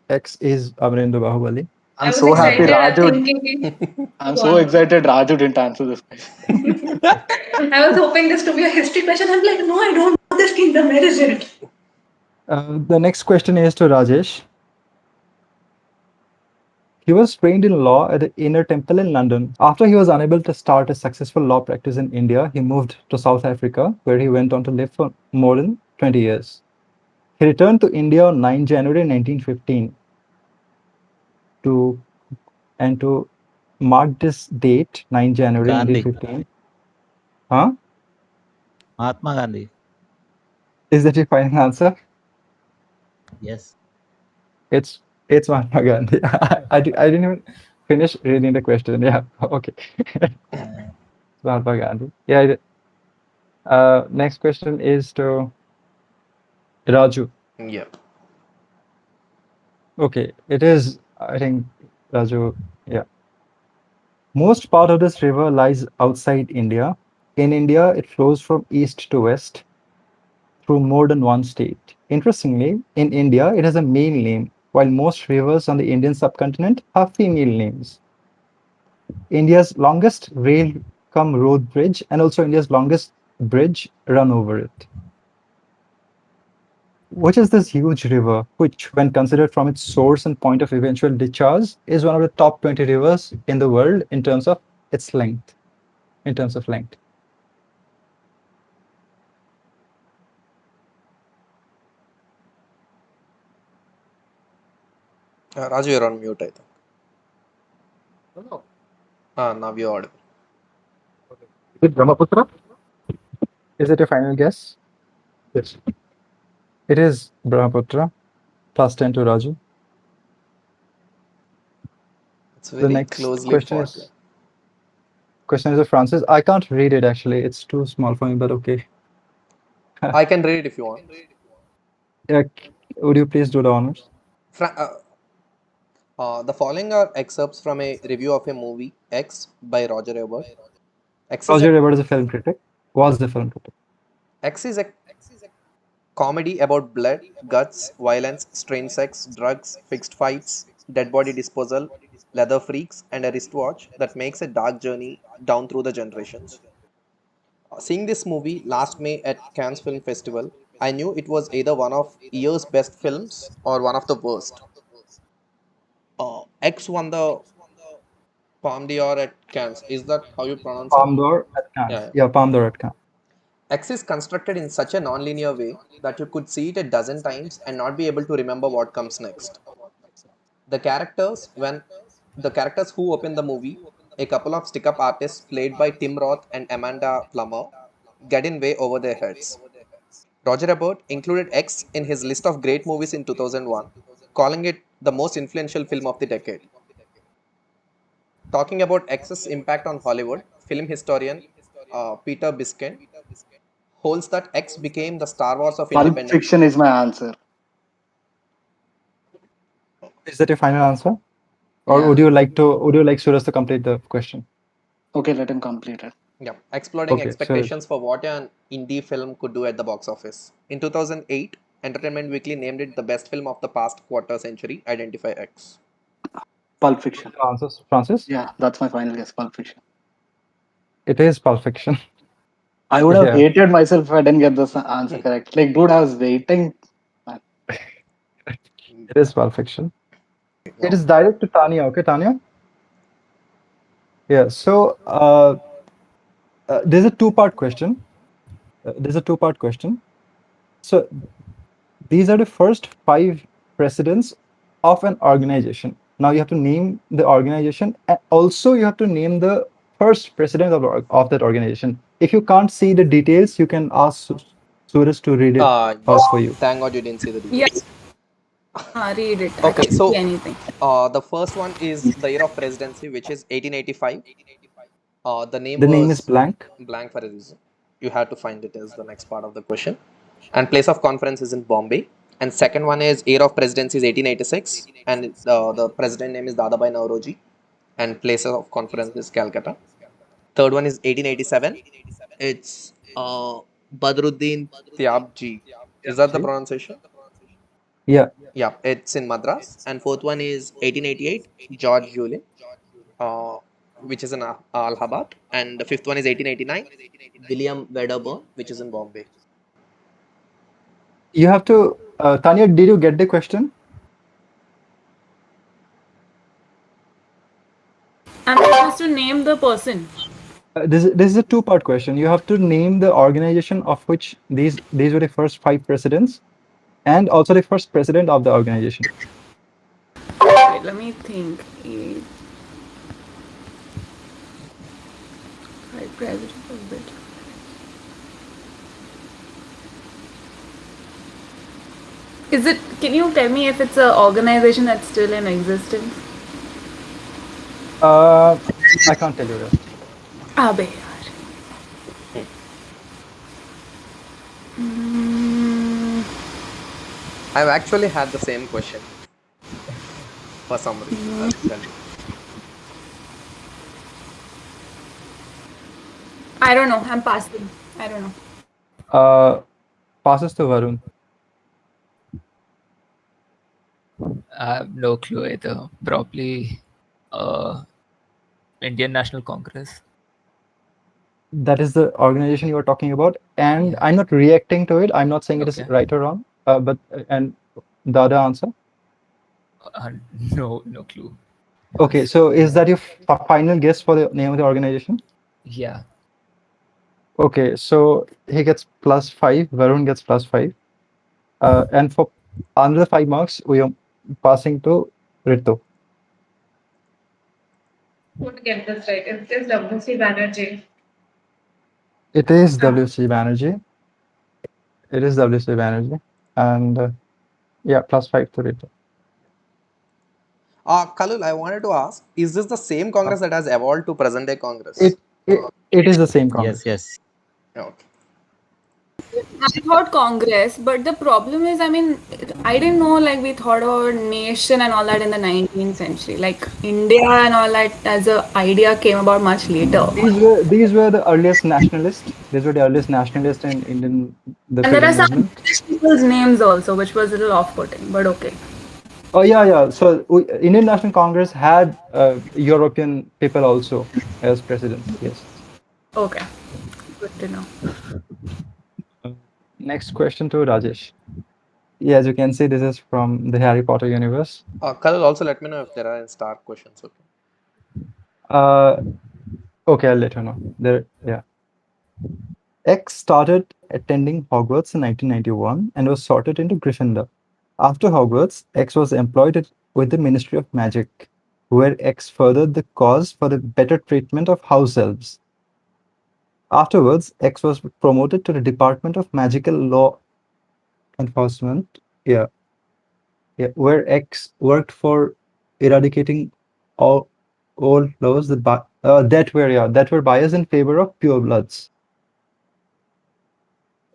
X is Amrinder Bahubali. I'm I was so happy excited. I'm Raju. thinking. I'm Go so on. excited Raju didn't answer this question. I was hoping this to be a history question. I'm like, no, I don't know this kingdom. Where is it? The next question is to Rajesh. He was trained in law at the Inner Temple in London. After he was unable to start a successful law practice in India, he moved to South Africa, where he went on to live for more than 20 years. He returned to India on 9 January 1915 to to mark this date, 9 January Gandhi. 1915. Huh? Mahatma Gandhi. Is that your final answer? Yes. It's it's Mahatma Gandhi. I didn't even finish reading the question. Yeah. Okay. Mahatma Gandhi. Yeah. Next question is to Raju. Yeah. Okay. It is, I think, Raju. Yeah. Most part of this river lies outside India. In India, it flows from east to west through more than one state. Interestingly, in India, it has a male name, while most rivers on the Indian subcontinent have female names. India's longest rail come road bridge and also India's longest bridge run over it. Which is this huge river, which, when considered from its source and point of eventual discharge, is one of the top 20 rivers in the world in terms of its length. In terms of length. Raju, you're on mute, I think. No. Now you're audible. Is it Brahmaputra? Is it your final guess? Yes. It is Brahmaputra. Plus 10 to Raju. It's The very next closely fought. question is of Francis. I can't read it actually. It's too small for me, but okay. I can read it if you want. Yeah, would you please do the honors? Fra- the following are excerpts from a review of a movie X by Roger Ebert. X is a Roger Ebert is a film critic. Was the film critic. X is a comedy about blood, guts, violence, strange sex, drugs, fixed fights, dead body disposal, leather freaks, and a wristwatch that makes a dark journey down through the generations. Seeing this movie last May at Cannes Film Festival, I knew it was either one of year's best films or one of the worst. X won the Palme d'Or at Cannes. Is that how you pronounce it? Palme d'Or at Yeah, Cannes. yeah. Yeah, Palme d'Or at Cannes. X is constructed in such a non-linear way that you could see it a dozen times and not be able to remember what comes next. The characters when the characters who open the movie, a couple of stick-up artists played by Tim Roth and Amanda Plummer, get in way over their heads. Roger Ebert included X in his list of great movies in 2001, calling it the most influential film of the decade. Talking about X's impact on Hollywood, film historian Peter Biskind holds that X became the Star Wars of Pulp independent. Fiction is my answer. Is that your final answer? Or Yeah. would you like Suraj to complete the question? Okay, let him complete it. Yeah, exploding Okay, Suraj. expectations for what an indie film could do at the box office. In 2008, Entertainment Weekly named it the best film of the past quarter century. Identify X. Pulp Fiction. Your answers, Francis? Yeah, that's my final guess. Pulp Fiction. It is Pulp Fiction. I would have Yeah, hated myself if I didn't get this answer correct. Like, dude, I was waiting. it is Pulp Fiction. It No. is direct to Tanya. Okay, Tanya? Yeah, so there's a two-part question. So these are the first 5 presidents of an organization. Now you have to name the organization, and also you have to name the first president of that organization. If you can't see the details, you can ask Suraj to read it out Yes. for you. Thank God you didn't see the Yeah. details. Read it. I Okay, can't so see anything. the first one is the year of presidency, which is 1885. The name The name is was blank. blank for a reason. You had to find it as the next part of the question. And place of conference is in Bombay. And second one is year of presidency is 1886, and the president name is Dadabhai Nauroji, and place of conference is Calcutta. Third one is 1887. It's Badruddin Tyabji. Is that the pronunciation? Yeah. Yeah, it's in Madras. And fourth one is 1888, George Julin, uh, which is in Allahabad. And the fifth one is 1889, William Wedderburn, which is in Bombay. You have to, Tanya, did you get the question? I'm supposed to name the person. This is a two-part question. You have to name the organization of which these were the first 5 presidents, and also the first president of the organization. Wait, let me think. President of it. Is it? Can you tell me if it's an organization that's still in existence? I can't tell you that. Abbe yaar. I've actually had the same question for some reason. I'll tell you. I don't know. I'm passing. I don't know. Passes to Varun. I have no clue either. Probably Indian National Congress. That is the organization you are talking about, and Yeah. I'm not reacting to it. I'm not saying it is Okay. right or wrong. But and the other answer. No clue. Okay, so is that your final guess for the name of the organization? Yeah. Okay, so he gets +5. Varun gets +5. And for another 5 marks, we are passing to Ritu. To get this right, it is W.C. Banerjee. It is W.C. Banerjee. It is W.C. Banerjee. And yeah, +5 to Ritu. Kallul, I wanted to ask, is this the same Congress that has evolved to present day Congress? It is the same Congress. Yes. Okay. I thought Congress, but the problem is, I mean, I didn't know like we thought about nation and all that in the 19th century. Like India and all that as a idea came about much later. These were the earliest nationalists. These were the earliest nationalists in Indian the And there are freedom some movement. British people's names also, which was a little off-putting, but okay. Oh yeah. So Indian National Congress had European people also as presidents. Yes. Okay, good to know. Next question to Rajesh. Yeah, as you can see, this is from the Harry Potter universe. Kallul, also let me know if there are any star questions. Okay. Uh, okay, I'll let you know. There, yeah. X started attending Hogwarts in 1991 and was sorted into Gryffindor. After Hogwarts, X was employed with the Ministry of Magic, where X furthered the cause for the better treatment of house elves. Afterwards, X was promoted to the Department of Magical Law Enforcement, yeah, yeah, where X worked for eradicating all old laws that were biased in favor of purebloods.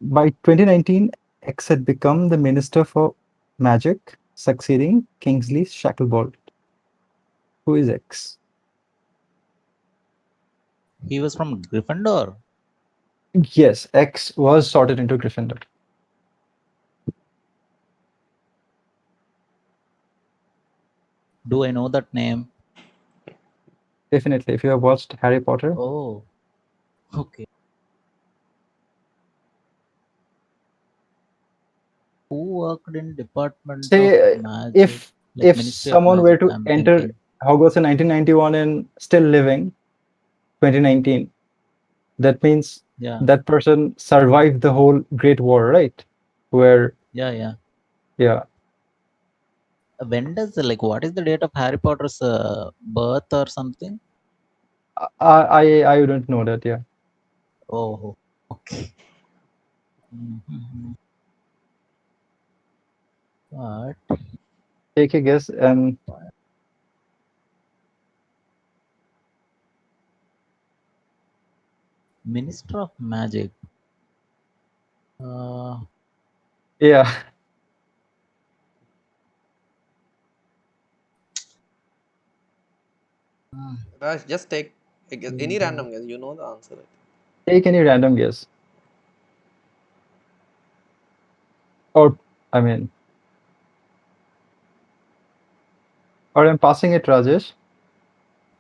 By 2019, X had become the Minister for Magic, succeeding Kingsley Shacklebolt. Who is X? He was from Gryffindor. Yes, X was sorted into Gryffindor. Do I know that name? Definitely, if you have watched Harry Potter. Oh, okay. Who worked in Department of Say Magic, if like if Ministry of someone were Magic? to I'm enter thinking. Hogwarts in 1991 and still living 2019, that means Yeah, that person survived the whole Great War, right? Where yeah. yeah, When does like what is the date of Harry Potter's birth or something? I wouldn't know that. Yeah, Oh, okay. Mhm. What? take a guess and Minister of Magic. Uh, yeah. hmm, Raj, just take a guess. Any random guess. You know the answer. Right? Take any random guess. Or I mean, or I'm passing it, Rajesh.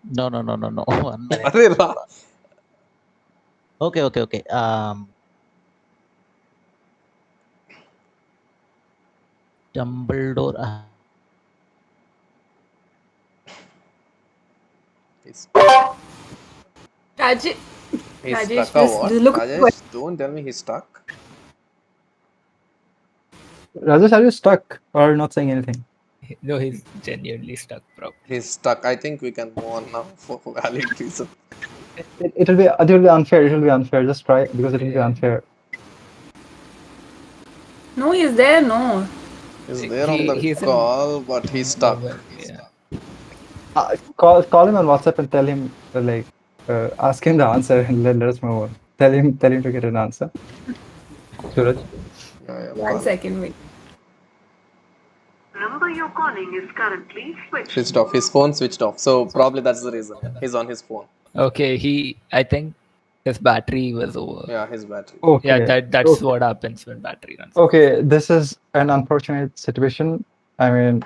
no. One minute. Arre Ra- Okay. Dumbledore. He's, Rajesh, he's Rajesh, stuck or just what? look at the Rajesh, don't tell me he's stuck. Rajesh, are you stuck or not saying anything? No, he's genuinely stuck, bro. He's stuck. I think we can move on now for valid reason. It will be unfair. It will be unfair. Just try because it will be Yeah. unfair. No, he's there. No. He's there on the He's in call, but he's stuck. moment. Yeah. Call him on WhatsApp and tell him ask him the answer and let us move on. Tell him to get an answer. Suraj. Yeah, One call. second, wait. Number you're calling is currently Switched off. His phone switched off. So probably that's the reason. He's on his phone. Okay, I think his battery was over. Yeah, his battery. Yeah, Okay. that's what happens when battery runs out. Okay. This is an unfortunate situation. I mean,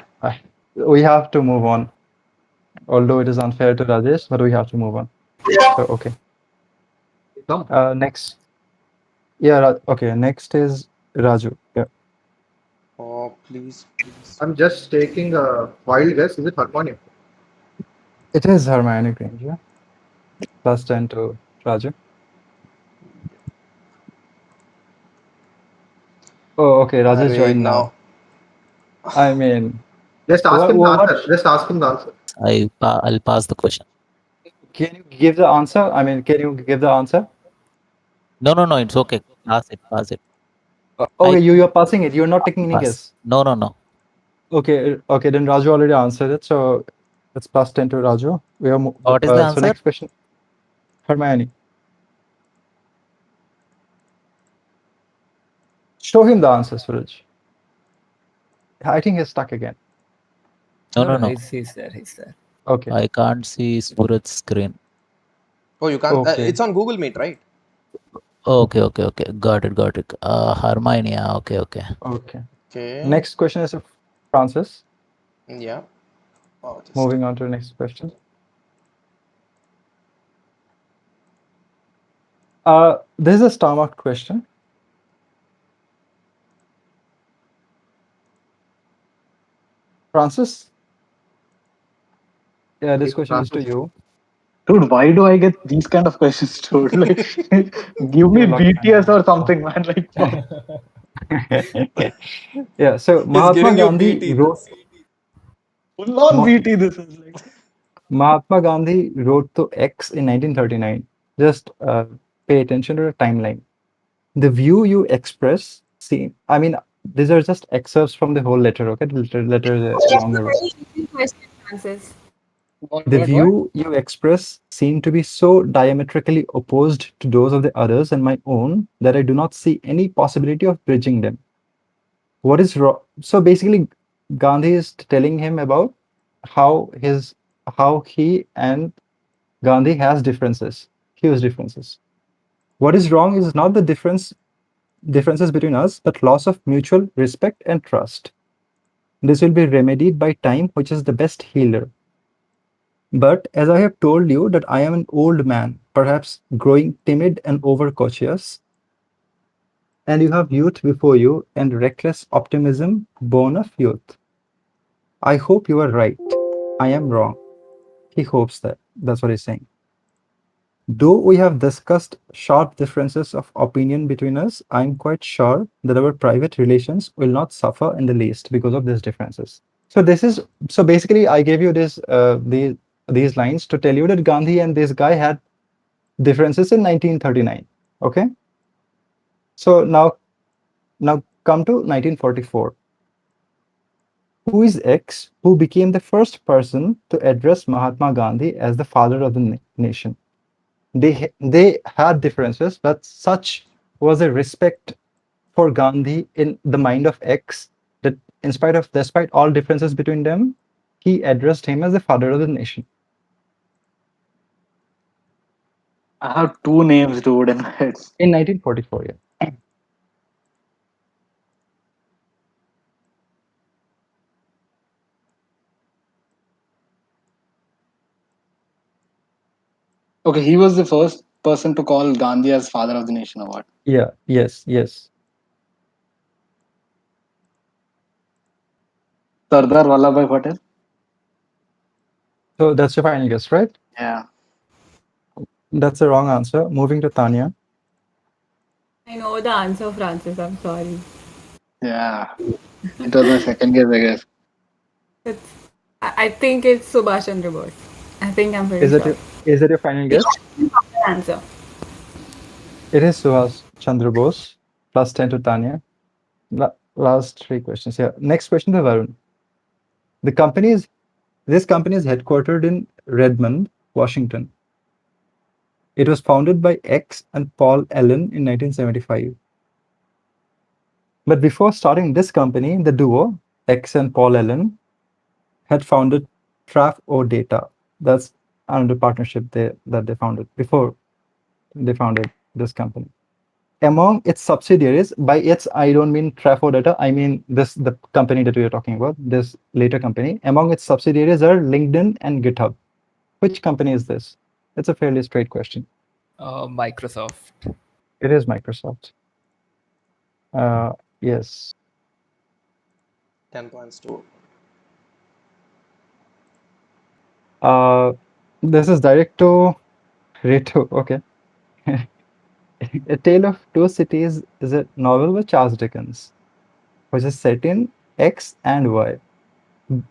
we have to move on. Although it is unfair to Rajesh, but we have to move on. So okay. Next. Yeah. Okay. Next is Raju. Yeah. Oh, please. I'm just taking a wild guess. Is it harmonium? It is Hermione Granger. Plus 10 to Raju. Oh, okay. Rajesh Array, joined now. now. I mean, Just ask what, him the what answer. Just ask him the answer. I'll pass the question. can you give the answer? I mean, can you give the answer? No. It's okay. Pass it. Okay, I you're passing it. You're not taking any pass. guess. No. Okay. Then Raju already answered it, so it's plus 10 to Raju. What is the So answer? next question, Hermione. Show him the answer, Suraj. I think he's stuck again. No. He's there. He's there. Okay. I can't see Suraj's screen. Oh, you can't. Okay. It's on Google Meet, right? Okay. Got it. Hermione. Yeah, okay. Okay. Okay. Next question is of Francis. Yeah. Oh, just. Moving on to the next question. This is a star marked question. Francis, yeah, this question is to you. Dude, why do I get these kind of questions, dude? Like, give me You're lucky, BTS man. or something, man. Like, Yeah, so He's Mahatma giving you Gandhi BT wrote this. full on Ma- BT. This is like. Mahatma Gandhi wrote to X in 1939. Just pay attention to the timeline. The view you express, see, I mean, these are just excerpts from the whole letter, okay? The letter is That's a longer one. very easy question, Francis. The view you express seem to be so diametrically opposed to those of the others and my own that I do not see any possibility of bridging them. What is wrong? So basically, Gandhi is telling him about how his how he and Gandhi has differences, huge differences. What is wrong is not the differences between us, but loss of mutual respect and trust. This will be remedied by time, which is the best healer. But as I have told you that I am an old man, perhaps growing timid and overcautious, and you have youth before you and reckless optimism born of youth. I hope you are right. I am wrong. He hopes that. That's what he's saying. Though we have discussed sharp differences of opinion between us, I am quite sure that our private relations will not suffer in the least because of these differences. So this is so basically I gave you these lines to tell you that Gandhi and this guy had differences in 1939. Okay, so now come to 1944. Who is X, who became the first person to address Mahatma Gandhi as the father of the nation? They had differences, but such was a respect for Gandhi in the mind of X that despite all differences between them, he addressed him as the father of the nation I have two names, dude, in my head. in 1944. Yeah. Okay, he was the first person to call Gandhi as father of the nation or what? Yeah. Yes. Yes. Sardar Vallabhbhai Patel? So that's your final guess, right? Yeah. That's the wrong answer. Moving to Tanya. I know the answer, Francis. I'm sorry. Yeah. It was my second guess, I guess. It's, I think it's Subhash Chandra Bose. I think I'm pretty Is that sure. your final Yeah, guess? answer. It is Subhash Chandra Bose. Plus 10 to Tanya. Last three questions. Yeah. Next question to Varun. The company is this company is headquartered in Redmond, Washington. It was founded by X and Paul Allen in 1975. But before starting this company, the duo, X and Paul Allen, had founded Traf O Data. That's another partnership that they founded before they founded this company. Among its subsidiaries, by its I don't mean Trafo Data, I mean the company that we are talking about, this later company. Among its subsidiaries are LinkedIn and GitHub. Which company is this? It's a fairly straight question. Microsoft. It is Microsoft. Yes. 10 points to. Uh, this is direct to Ritu. Okay. A Tale of Two Cities is a novel by Charles Dickens, which is set in X and Y.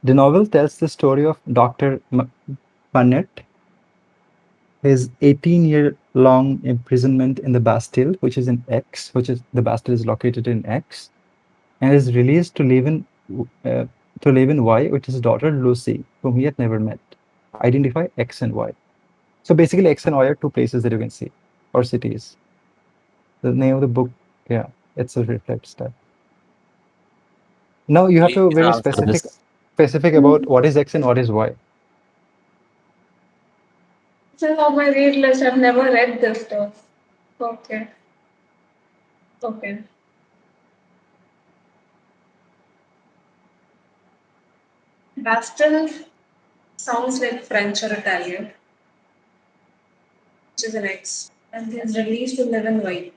The novel tells the story of Dr. Barnett, his 18-year-long imprisonment in the Bastille, which is in X, which is the Bastille is located in X, and is released uh, to live in Y with his daughter Lucy, whom he had never met. Identify X and Y. So basically, X and Y are two places that you can see, or cities. The name of the book, yeah, it's a reflects that. Now you have to Please very answer this. specific about what is X and what is Y. This is on my read list. I've never read this stuff. Okay. Okay. Bastille sounds like French or Italian, which is an X. And he's released to live in white.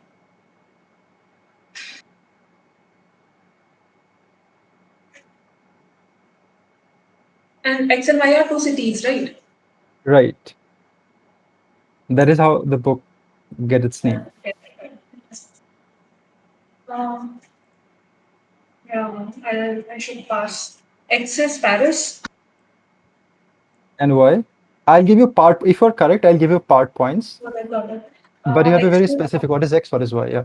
And X and Y are two cities, right? Right. That is how the book get its name. Um, yeah, I should pass. Excess Paris. And why? I'll give you part. If you're correct, I'll give you part points. What I got it. But you have to be very Excess. specific. What is X? What is Y? Yeah.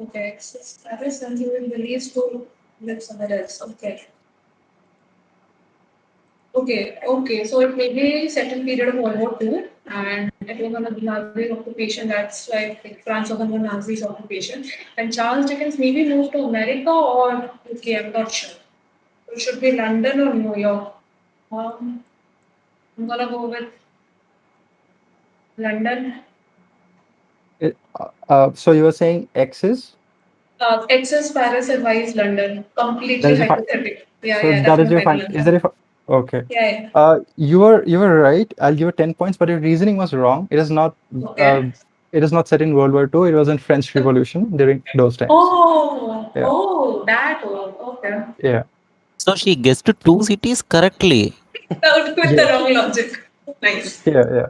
Okay, excess Paris, and he will release to live somewhere else. Okay. Okay. So it may be set in period of World War II, and it was on a Nazi occupation. That's why like, France was under Nazi's occupation. And Charles Dickens maybe moved to America or UK. I'm not sure. It should be London or New York. Um, I'm gonna go with London. So you were saying X is? Excess Paris and Y is London. That Completely is your final. hypothetical. Yeah, So yeah, that that's is my your final final. Is answer. that your okay? Yeah, You were right. I'll give you 10 points, but your reasoning was wrong. It is not. yeah. Uh, Okay. it is not set in World War II. It was in French Revolution during those times. Oh, Yeah. oh, that one. Okay. Yeah. So she guessed two cities correctly. With the Yes. wrong logic. Nice. Yeah.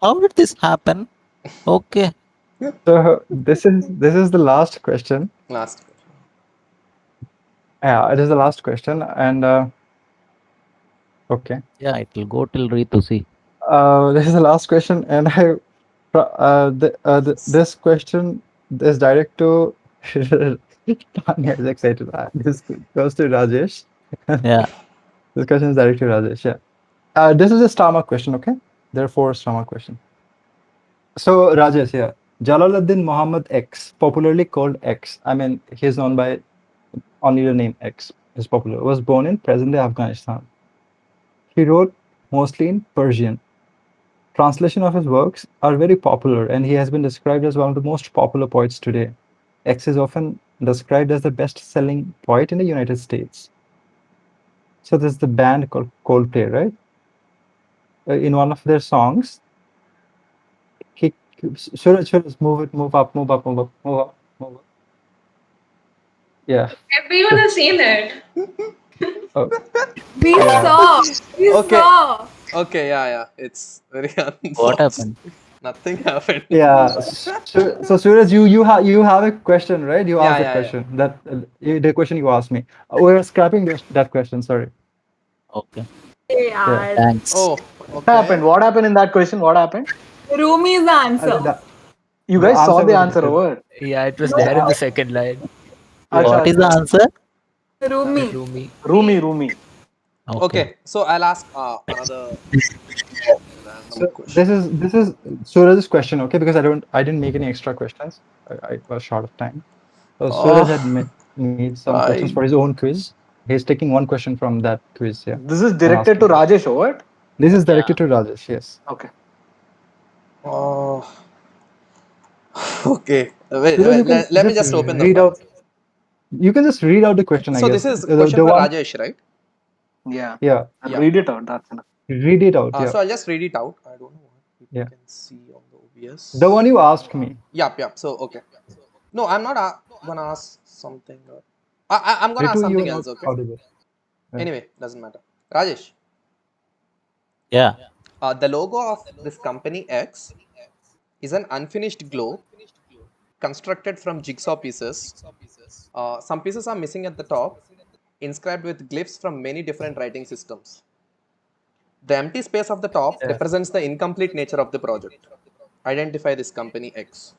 How did this happen? Okay. So this is the last question. Last. Yeah, it is the last question, and okay. Yeah, it will go till Ritu. See. This is the last question, and this question is direct to Tanya is excited. This goes to Rajesh. Yeah. This question is direct to Rajesh. Yeah. This is a star mark question. Okay, there are 4 star mark questions. So Rajesh, yeah, Jalaluddin Muhammad X, popularly called X. I mean, he's known by only the name X. Is popular. Was born in present-day Afghanistan. He wrote mostly in Persian. Translation of his works are very popular, and he has been described as one of the most popular poets today. X is often described as the best-selling poet in the United States. So this is the band called Coldplay, right? In one of their songs, he Suraj, move up, move up, move up, move up, move up. Yeah. Everyone has seen it. Oh, We yeah. saw. We Okay. saw. Okay, yeah. It's very What unfortunate. happened? Nothing happened. Yeah. So Suraj, you have a question, right? You asked that Yeah. question. That the question you asked me. We're scrapping that question. Sorry. Okay. Yeah. Yeah. Thanks. Oh, What okay. happened? What happened in that question? What happened? Rumi is the answer. You The guys saw answer the was answer written. over. Yeah, it was No, there in the second line. Acha, What is the acha. answer? Rumi. Rumi. Rumi. Okay. So I'll ask another random So question. this is Suraj's question, okay? Because I didn't make any extra questions. I was short of time. So Suraj had Oh, made some questions for I. his own quiz. He's taking one question from that quiz, yeah, This is and directed to asking. Rajesh, or what? This is Yeah. directed to Rajesh, yes. Okay. Oh. Okay. Wait. Suraj, you can Let me just just open the read file. out. You can just read out the question, I So guess. this is a question The for one, Rajesh, right? Yeah. yeah, Yeah. Read it out. That's enough. read it out, yeah, So I'll just read it out. I don't know what people yeah. can see on the The one OBS. you asked me. Yep. So okay. No, I'm not gonna ask something. I'm gonna ask Ritu, you something are not else. Okay. audible. Yeah. Anyway, doesn't matter. Rajesh, Yeah. the logo of this company X is an unfinished globe constructed from jigsaw pieces. Some pieces are missing at the top, inscribed with glyphs from many different writing systems. The empty space of the top Yeah. represents the incomplete nature of the project. Identify this company X.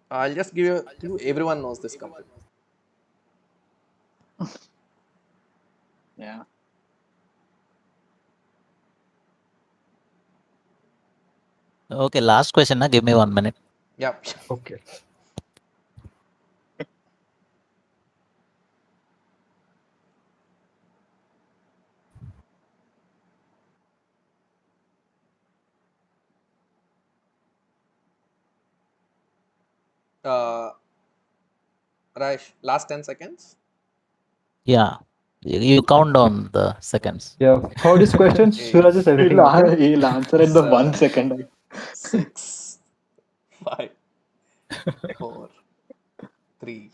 I'll just give you a clue. Everyone knows this company. Yeah. Okay. Last question. Give me 1 minute. Yep. Okay. Uh, Rajesh, last 10 seconds. Yeah. You count down the seconds. Yeah. For this question, Eight, Suraj is everything okay? He'll answer in the 1 7, second. 6, 5, 4, 3,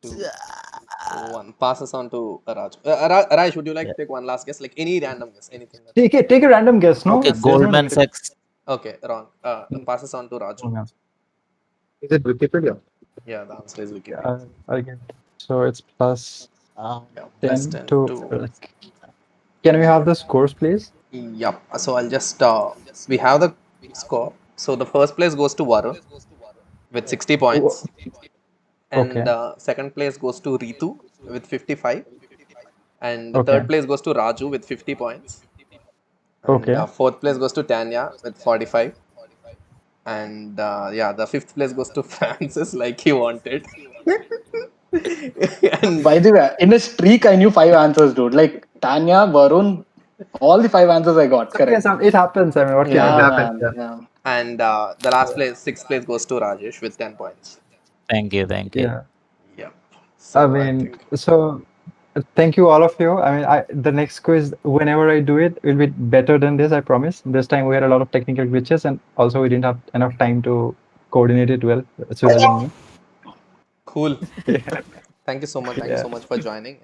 2, 1. Passes on to Raj. Raj, would you like to take one last guess? Like any random guess, anything. Take a random guess. No. Okay, There's no Goldman negative. Sachs. Okay, wrong. Passes on to Raju. Is it Wikipedia? Yeah, the answer is Wikipedia. Again. So it's plus Uh, Yeah, plus 10 to. to. Can we have the scores, please? Yep. So I'll just we have the score. So the first place goes to Varun with 60 points, and Okay. second place goes to Ritu with 55, and the Okay. third place goes to Raju with 50 points, and Okay. fourth place goes to Tanya with 45, and yeah, the fifth place goes to Francis like he wanted. And By the way, in a streak, I knew 5 answers, dude. Like Tanya, Varun, all the 5 answers I got Okay, correct. so it happens. I mean, what can Yeah, you do? man. Yeah. and the last place, sixth place goes to Rajesh with 10 points. Thank you. Yeah. Yep. I So I mean, think so thank you all of you. I mean, the next quiz, whenever I do it, will be better than this. I promise. This time we had a lot of technical glitches, and also we didn't have enough time to coordinate it well, Suraj and me. cool. Yeah. Thank you so much. Thank you so much for joining.